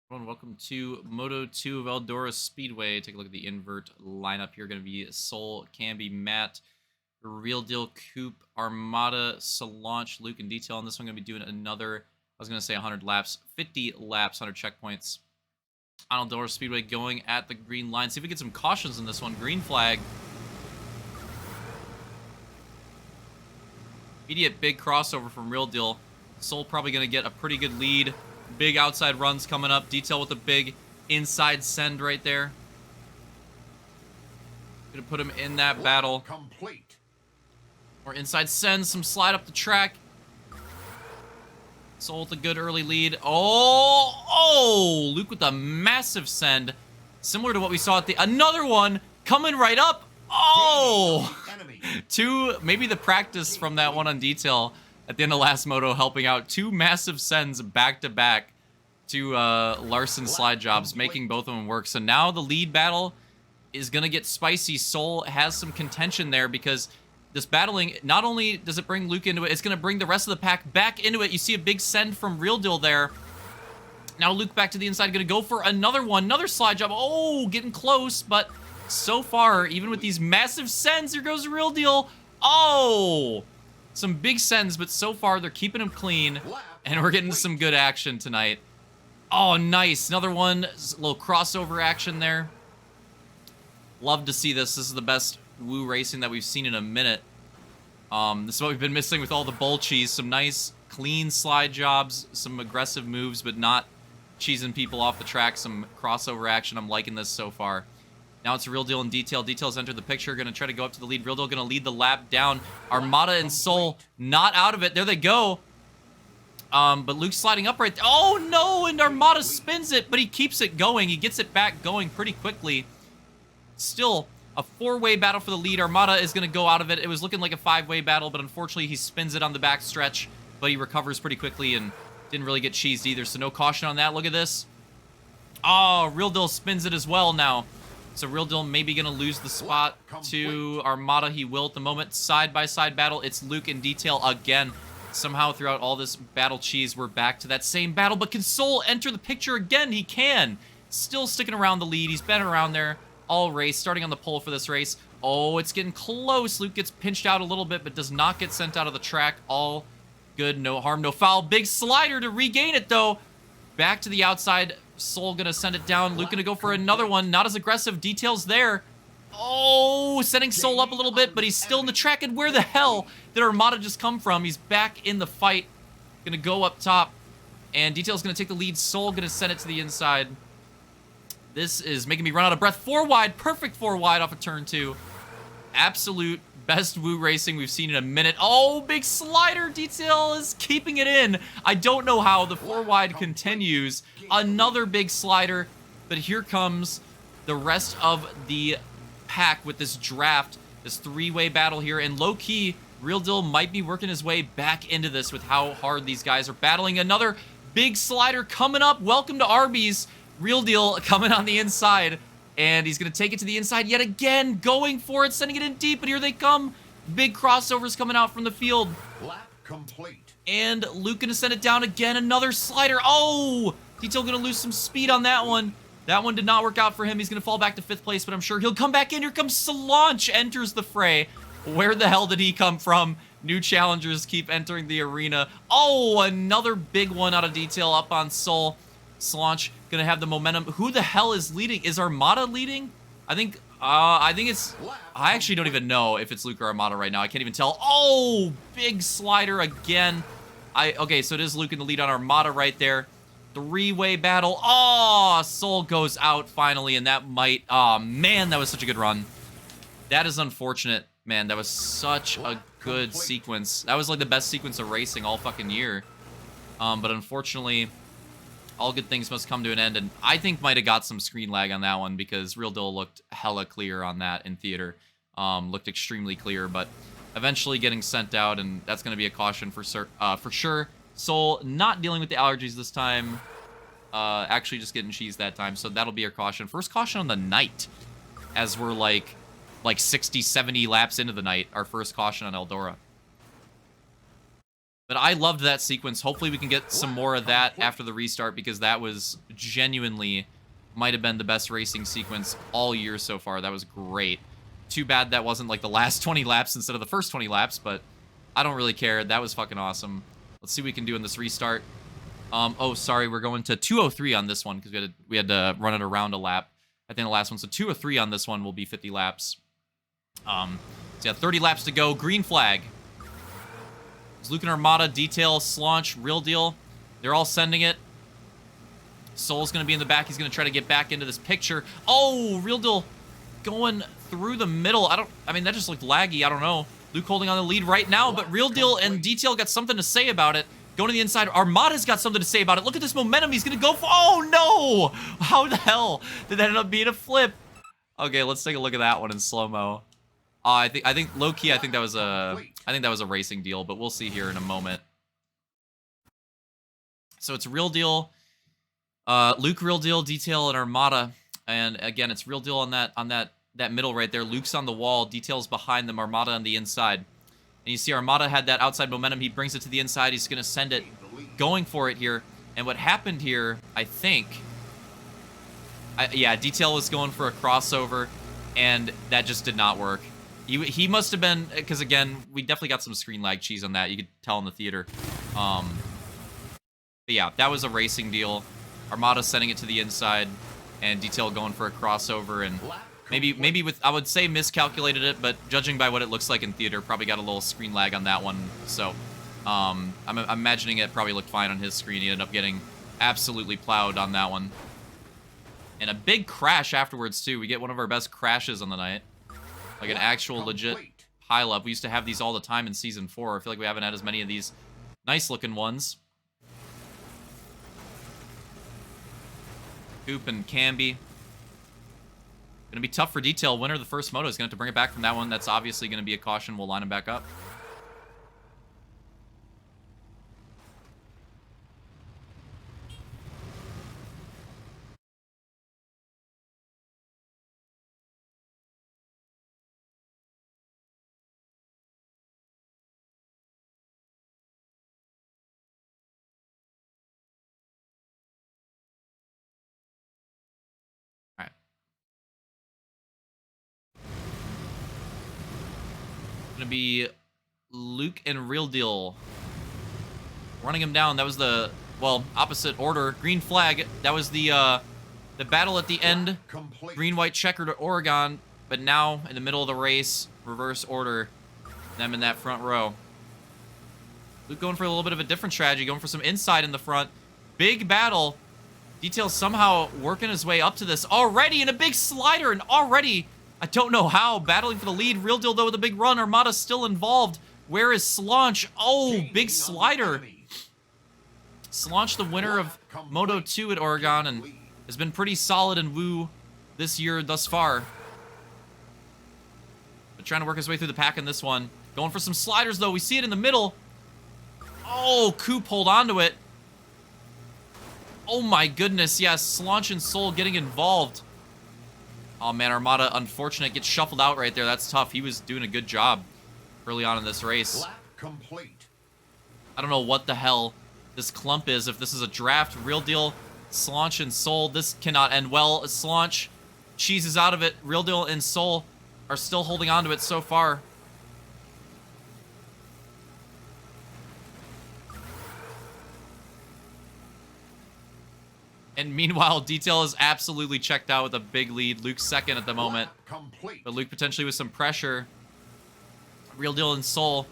Everyone, welcome to Moto 2 of Eldora Speedway. Take a look at the invert lineup here. Going to be Soul, Camby, Matt, Real Deal, Coop, Armada, Solange, Luke in detail. On this one, going to be doing another, I was going to say 100 laps, 50 laps, 100 checkpoints on Eldora Speedway going at the green line. See if we get some cautions in this one. Green flag. Immediate big crossover from Real Deal. Soul probably going to get a pretty good lead. Big outside runs coming up. Detail with a big inside send right there. Gonna put him in that battle. Complete. Or inside send, some slide up the track. Soul with a good early lead. Oh, Luke with a massive send. Similar to what we saw at the, another one coming right up. Oh, maybe the practice from that one on detail at the end of last moto helping out. Two massive sends back to back to Larson slide jobs, making both of them work. So now the lead battle is going to get spicy. Soul has some contention there because this battling, not only does it bring Luke into it, it's going to bring the rest of the pack back into it. You see a big send from Real Deal there. Now Luke back to the inside, going to go for another one, another slide job. Oh, getting close, but so far, even with these massive sends, here goes Real Deal. Oh, some big sends, but so far they're keeping him clean, and we're getting some good action tonight. Oh, nice. Another one, a little crossover action there. Love to see this. This is the best Woo racing that we've seen in a minute. This is what we've been missing with all the bull cheese. Some nice, clean slide jobs, some aggressive moves, but not cheesing people off the track. Some crossover action. I'm liking this so far. Now it's Real Deal in detail. Detail's entered the picture. Going to try to go up to the lead. Real Deal going to lead the lap down. Armada and Soul not out of it. There they go. But Luke's sliding up right there. Oh, no, and Armada spins it, but he keeps it going. He gets it back going pretty quickly. Still, a four-way battle for the lead. Armada is going to go out of it. It was looking like a five-way battle, but unfortunately he spins it on the back stretch, but he recovers pretty quickly and didn't really get cheesed either, so no caution on that. Look at this. Oh, Real Deal spins it as well now. So Real Deal maybe going to lose the spot to Armada. He will at the moment. Side-by-side battle. It's Luke in detail again. Somehow throughout all this battle cheese, we're back to that same battle. But can Soul enter the picture again? He can. Still sticking around the lead. He's been around there all race. Starting on the pole for this race. Oh, it's getting close. Luke gets pinched out a little bit, but does not get sent out of the track. All good. No harm, no foul. Big slider to regain it, though. Back to the outside. Soul gonna send it down. Luke gonna go for another one. Not as aggressive. Details there. Oh, sending Soul up a little bit, but he's still in the track. And where the hell did Armada just come from? He's back in the fight. Gonna go up top. And Detail's gonna take the lead. Soul gonna send it to the inside. This is making me run out of breath. Four wide. Perfect four wide off of turn two. Absolute best Woo racing we've seen in a minute. Oh, big slider. Detail is keeping it in. I don't know how the four wide continues. Another big slider, but here comes the rest of the pack with this draft, this three-way battle here, and low-key, Real Deal might be working his way back into this with how hard these guys are battling. Another big slider coming up. Welcome to Arby's. Real Deal coming on the inside. And he's going to take it to the inside yet again, going for it, sending it in deep, and here they come. Big crossovers coming out from the field. Lap complete. And Luke going to send it down again. Another slider. Oh! Detail going to lose some speed on that one. That one did not work out for him. He's going to fall back to 5th place, but I'm sure he'll come back in. Here comes Solange, enters the fray. Where the hell did he come from? New challengers keep entering the arena. Oh, another big one out of Detail up on Soul. Solange gonna have the momentum. Who the hell is leading? Is Armada leading? I think it's, I actually don't even know if it's Luke or Armada right now. I can't even tell. Oh, big slider again. Okay, so it is Luke in the lead on Armada right there. Three-way battle. Oh, Soul goes out finally, and that might, oh man, that was such a good run. That is unfortunate. Man, that was such a good sequence. That was like the best sequence of racing all fucking year. But unfortunately, all good things must come to an end, and I think might have got some screen lag on that one because Real Deal looked hella clear on that in theater. Looked extremely clear, but eventually getting sent out, and that's going to be a caution for sure. Soul not dealing with the allergies this time. Actually just getting cheese that time, so that'll be our caution. First caution on the night, as we're like 60, 70 laps into the night. Our first caution on Eldora. But I loved that sequence. Hopefully we can get some more of that after the restart, because that was genuinely might have been the best racing sequence all year so far. That was great. Too bad that wasn't like the last 20 laps instead of the first 20 laps, but I don't really care. That was fucking awesome. Let's see what we can do in this restart. Oh, sorry, we're going to 203 on this one because we had to run it around a lap. I think the last one. So 203 on this one will be 50 laps. So yeah, 30 laps to go. Green flag. It's Luke and Armada, Detail, Slaunch, Real Deal. They're all sending it. Soul's going to be in the back. He's going to try to get back into this picture. Oh, Real Deal going through the middle. I mean, that just looked laggy. I don't know. Luke holding on the lead right now, but Real Deal and Detail got something to say about it. Going to the inside. Armada's got something to say about it. Look at this momentum. He's going to go for... Oh, no! How the hell did that end up being a flip? Okay, let's take a look at that one in slow-mo. I think low-key, I think that was a racing deal, but we'll see here in a moment. So it's Real Deal, Luke, Real Deal, Detail, and Armada. And again, it's Real Deal on that middle right there. Luke's on the wall, Detail's behind them, Armada on the inside. And you see Armada had that outside momentum. He brings it to the inside. He's going to send it, going for it here. And what happened here, I think... yeah, Detail was going for a crossover, and that just did not work. He must have been... Because, again, we definitely got some screen lag cheese on that. You could tell in the theater. But yeah, that was a racing deal. Armada sending it to the inside, and Detail going for a crossover, and... Maybe with, I would say miscalculated it, but judging by what it looks like in theater, probably got a little screen lag on that one. So, I'm imagining it probably looked fine on his screen. He ended up getting absolutely plowed on that one. And a big crash afterwards, too. We get one of our best crashes on the night. Like an actual legit pileup. We used to have these all the time in Season 4. I feel like we haven't had as many of these nice-looking ones. Coop and Camby. Going to be tough for Detail. Winner of the first moto is going to have to bring it back from that one. That's obviously going to be a caution. We'll line him back up. Gonna be Luke and Real Deal running him down. That was the, well, opposite order. Green flag. That was the battle at the end. Green, white, checkered Oregon. But now, in the middle of the race, reverse order. Them in that front row. Luke going for a little bit of a different strategy. Going for some inside in the front. Big battle. Detail somehow working his way up to this already in a big slider. And already... I don't know how. Battling for the lead. Real Deal, though, with a big run. Armada's still involved. Where is Slaunch? Oh, big slider. Slaunch, the winner of Moto 2 at Oregon, and has been pretty solid in Woo this year thus far. But trying to work his way through the pack in this one. Going for some sliders, though. We see it in the middle. Oh, Coop hold on to it. Oh, my goodness. Yes, Slaunch and Soul getting involved. Oh, man, Armada, unfortunate, gets shuffled out right there. That's tough. He was doing a good job early on in this race. I don't know what the hell this clump is. If this is a draft, Real Deal, Slaunch, and Soul, this cannot end well. Slaunch cheeses out of it. Real Deal and Soul are still holding on to it so far. And meanwhile, Detail is absolutely checked out with a big lead. Luke's second at the moment. But Luke potentially with some pressure. Real Deal and Soul.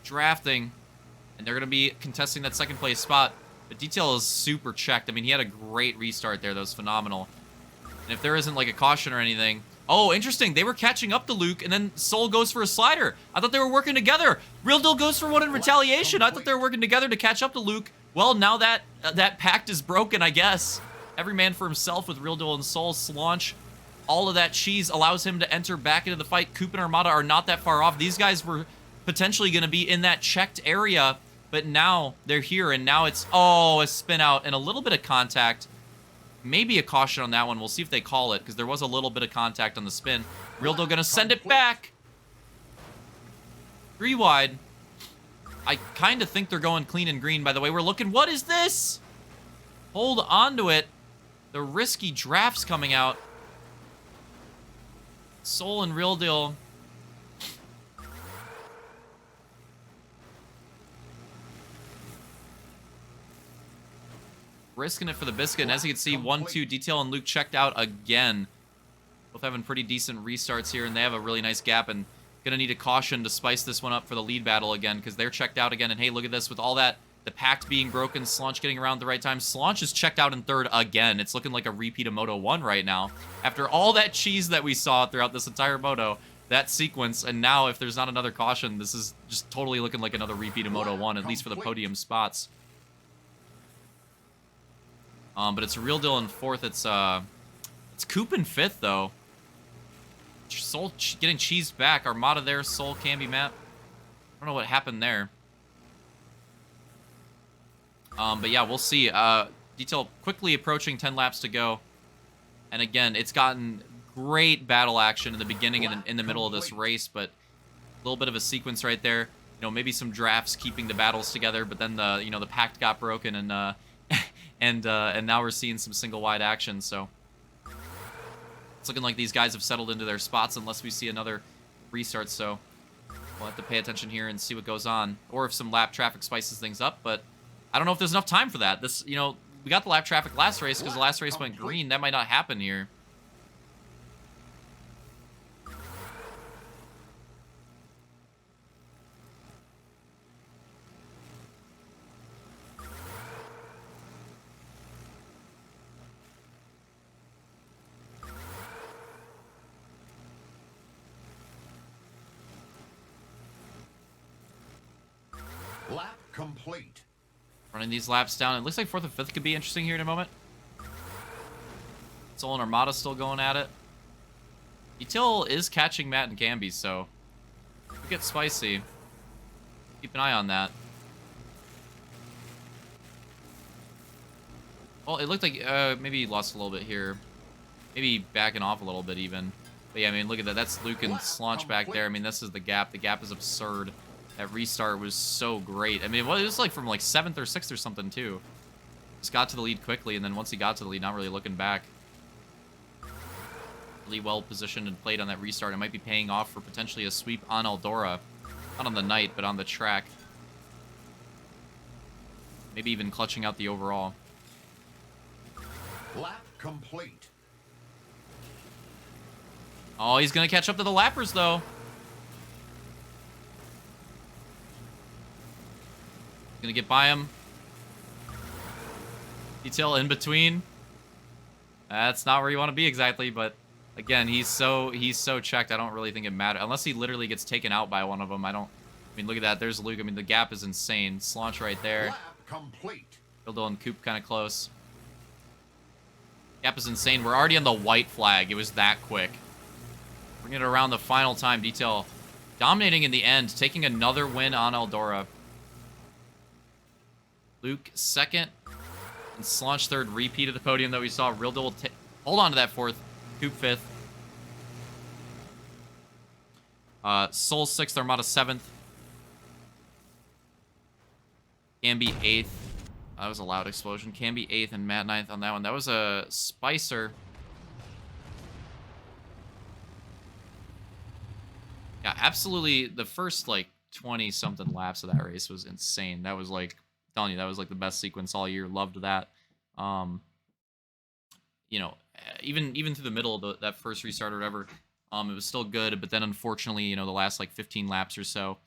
Drafting. And they're going to be contesting that second place spot. But Detail is super checked. I mean, he had a great restart there. That was phenomenal. And if there isn't like a caution or anything... Oh, interesting. They were catching up to Luke, and then Soul goes for a slider. I thought they were working together. Real Deal goes for one in retaliation. I thought they were working together to catch up to Luke. Well, now that pact is broken, I guess. Every man for himself with Real Deal and Soul. Slaunch. All of that cheese allows him to enter back into the fight. Coop and Armada are not that far off. These guys were potentially going to be in that checked area, but now they're here, and now it's, oh, a spin out and a little bit of contact. Maybe a caution on that one. We'll see if they call it, because there was a little bit of contact on the spin. Real Deal going to send it back. 3 wide. I kind of think they're going clean and green by the way we're looking. What is this? Hold on to it. The risky drafts coming out. Soul and Real Deal. Risking it for the biscuit. And as you can see, 1-2 Detail and Luke checked out again. Both having pretty decent restarts here, and they have a really nice gap. And gonna need a caution to spice this one up for the lead battle again, because they're checked out again. And hey, look at this, with all that, the pact being broken, Slaunch getting around at the right time. Slaunch is checked out in third again. It's looking like a repeat of Moto 1 right now. After all that cheese that we saw throughout this entire Moto, that sequence, and now if there's not another caution, this is just totally looking like another repeat of Moto 1, at least for the podium spots. But it's Real Deal in fourth. It's Coop in fifth, though. Soul getting cheesed back. Armada there. Soul can be Matt. I don't know what happened there. But yeah, we'll see. Detail quickly approaching 10 laps to go. And again, it's gotten great battle action in the beginning and in the middle of this race, but a little bit of a sequence right there. You know, maybe some drafts keeping the battles together, but then the the pact got broken and and now we're seeing some single wide action. So it's looking like these guys have settled into their spots unless we see another restart. So we'll have to pay attention here and see what goes on, or if some lap traffic spices things up. But I don't know if there's enough time for that. This, we got the lap traffic last race because the last race went green. That might not happen here. Lap complete. Running these laps down. It looks like fourth and fifth could be interesting here in a moment. Soul and Armada still going at it. Detail is catching Matt and Camby, so it could get spicy. Keep an eye on that. Well, it looked like maybe he lost a little bit here. Maybe backing off a little bit even. But yeah, I mean, look at that. That's Luke and Slaunch back there. I mean, this is the gap. The gap is absurd. That restart was so great. I mean, it was like from like 7th or 6th or something, too. Just got to the lead quickly, and then once he got to the lead, not really looking back. Really well positioned and played on that restart. It might be paying off for potentially a sweep on Eldora. Not on the night, but on the track. Maybe even clutching out the overall. Lap complete. Oh, he's going to catch up to the lappers, though. Gonna get by him. Detail in between. That's not where you want to be exactly, but again, he's so checked. I don't really think it matters unless he literally gets taken out by one of them. I mean, look at that. There's Luke. I mean, the gap is insane. Slaunch right there. Lap complete. Dildo and Coop kind of close. Gap is insane. We're already on the white flag. It was that quick. Bringing it around the final time. Detail dominating in the end, taking another win on Eldora. Luke second, and Slaunch third. Repeat of the podium that we saw. Real Deal will hold on to that fourth. Coop fifth. Soul sixth. Armada seventh. Camby eighth. That was a loud explosion. Camby eighth and Matt ninth on that one. That was a Spicer. Yeah, absolutely. The first like 20-something laps of that race was insane. That was like, I'm telling you, that was like the best sequence all year. Loved that. Even through the middle of that first restart or whatever, it was still good. But then unfortunately, the last like 15 laps or so,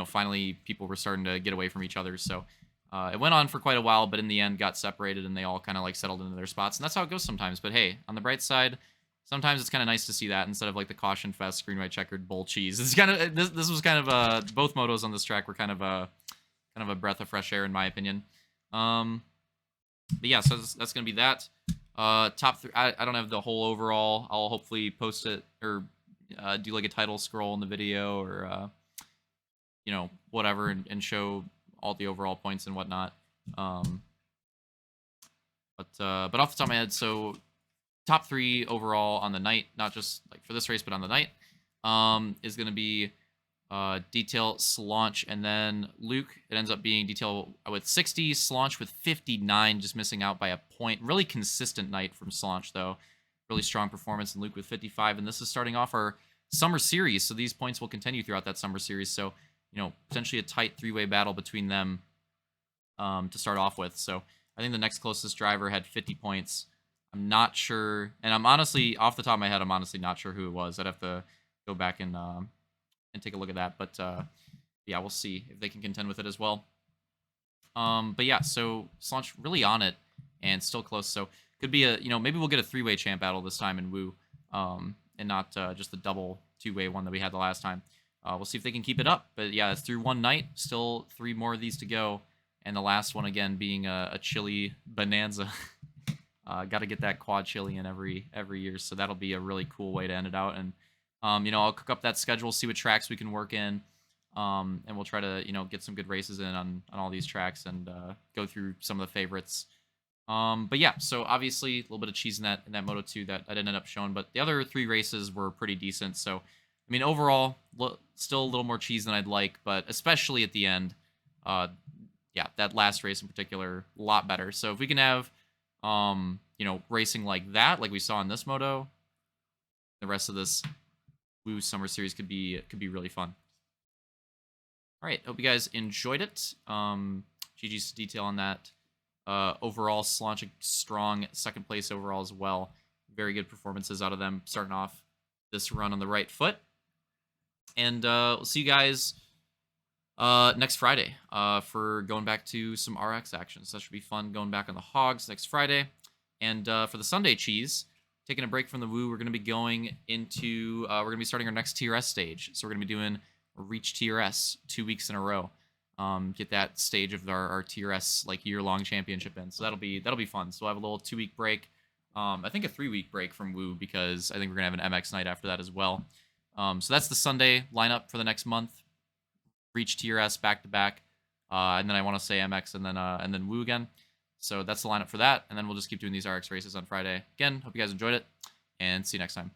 finally people were starting to get away from each other. So it went on for quite a while, but in the end got separated and they all kind of like settled into their spots. And that's how it goes sometimes. But hey, on the bright side, sometimes it's kind of nice to see that instead of like the caution fest, green, white, checkered, bull, cheese. It's kind of this was kind of both motos on this track were kind of a breath of fresh air in my opinion. But yeah, so that's gonna be that. Top three. I don't have the whole overall. I'll hopefully post it or do like a title scroll in the video or whatever and show all the overall points and whatnot. But off the top of my head, so top three overall on the night, not just like for this race, but on the night, is going to be Detail, Slaunch, and then Luke. It ends up being Detail with 60, Slaunch with 59, just missing out by a point. Really consistent night from Slaunch, though. Really strong performance, and Luke with 55. And this is starting off our summer series, so these points will continue throughout that summer series. So, you know, potentially a tight three-way battle between them to start off with. So I think the next closest driver had 50 points. I'm not sure, and I'm honestly, off the top of my head, I'm honestly not sure who it was. I'd have to go back and take a look at that. But yeah, we'll see if they can contend with it as well. But yeah, so Slaunch really on it and still close. So could be a, you know, maybe we'll get a three-way champ battle this time in Woo, and not just the double two-way one that we had the last time. We'll see if they can keep it up. But yeah, it's through one night. Still 3 more of these to go. And the last one, again, being a chili bonanza. Got to get that quad chili in every year. So that'll be a really cool way to end it out. And, you know, I'll cook up that schedule, see what tracks we can work in. And we'll try to, you know, get some good races in on all these tracks and go through some of the favorites. But yeah, so obviously a little bit of cheese in that Moto 2 that I didn't end up showing. But the other 3 races were pretty decent. So, I mean, overall, still a little more cheese than I'd like. But especially at the end, yeah, that last race in particular, a lot better. So if we can have, you know, racing like that, like we saw in this moto, the rest of this Woo Summer Series could be really fun. All right, hope you guys enjoyed it. GG's detail on that. Overall, Slaunch a strong second place overall as well. Very good performances out of them, starting off this run on the right foot. And we'll see you guys next Friday for going back to some RX action. So that should be fun, going back on the Hogs next Friday. And for the Sunday cheese, taking a break from the Woo, we're going to be going into, we're going to be starting our next TRS stage. So we're going to be doing Reach TRS 2 weeks in a row. Get that stage of our TRS like year-long championship in. So that'll be fun. So we'll have a little 2-week break. I think a 3-week break from Woo, because I think we're going to have an MX night after that as well. So that's the Sunday lineup for the next month. Reach TRS back-to-back, and then I want to say MX and then Woo again. So that's the lineup for that, and then we'll just keep doing these RX races on Friday. Again, hope you guys enjoyed it, and see you next time.